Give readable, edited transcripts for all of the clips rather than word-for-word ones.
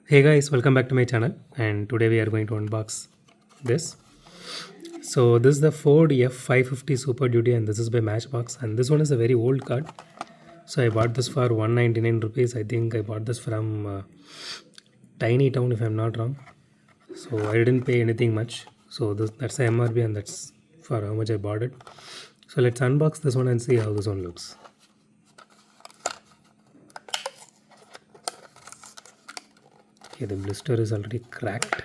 Hey guys, welcome back to my channel, and today we are going to unbox this. So this is the Ford F-550 Superduty, and this is by Matchbox, and this one is a very old car. So I bought this for 199 rupees. I think I bought this from Tiny Town if I'm not wrong. So I didn't pay anything much. So that's the MRP, and that's for how much I bought it. So let's unbox this one and see how this one looks. Okay, the blister is already cracked.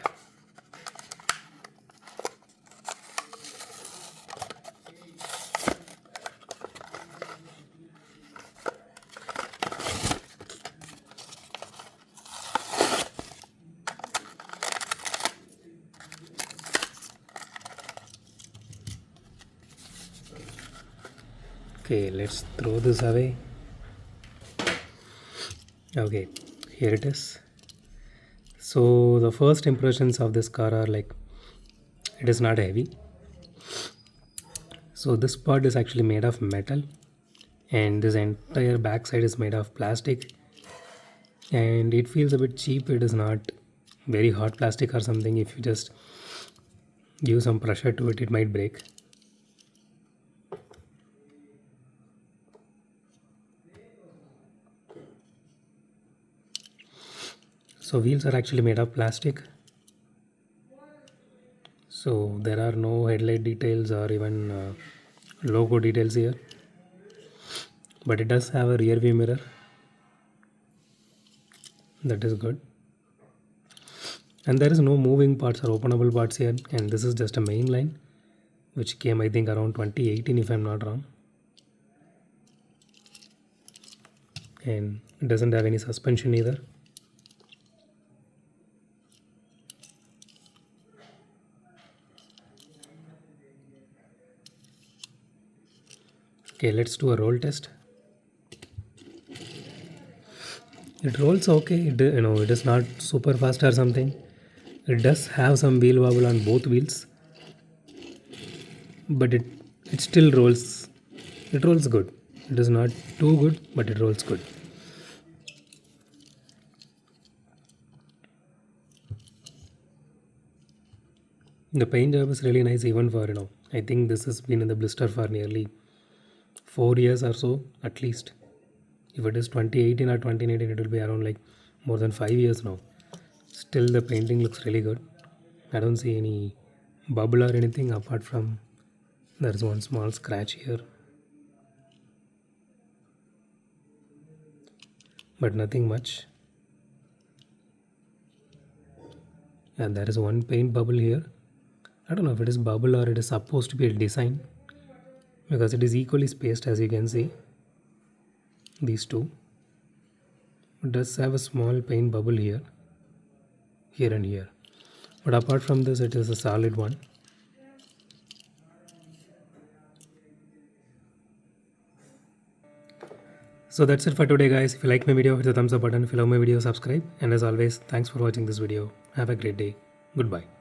Okay, let's throw this away. Okay, here it is. So the first impressions of this car are like it is not heavy. So this part is actually made of metal, and this entire backside is made of plastic, and it feels a bit cheap. It is not very hard plastic or something. If you just give some pressure to it, it might break. So wheels are actually made of plastic. So there are no headlight details or even logo details here, but it does have a rear view mirror. That is good. And there is no moving parts or openable parts here, and this is just a main line which came I think around 2018 if I'm not wrong. And it doesn't have any suspension either. Okay, let's do a roll test. It rolls okay. It is not super fast or something. It does have some wheel wobble on both wheels, but it still rolls. It rolls good. It is not too good, but it rolls good. The paint job is really nice, even for I think this has been in the blister for nearly 4 years or so at least. If it is 2018 or 2019, it will be around like more than 5 years now. Still the painting looks really good. I don't see any bubble or anything apart from there's one small scratch here, but nothing much. And there is one paint bubble here. I don't know if it is bubble or it is supposed to be a design, because it is equally spaced as you can see. These two. It does have a small paint bubble here and here, but apart from this it is a solid one. So that's it for today guys. If you like my video, hit the thumbs up button. If you love my video, subscribe, and as always, thanks for watching this video. Have a great day. Goodbye.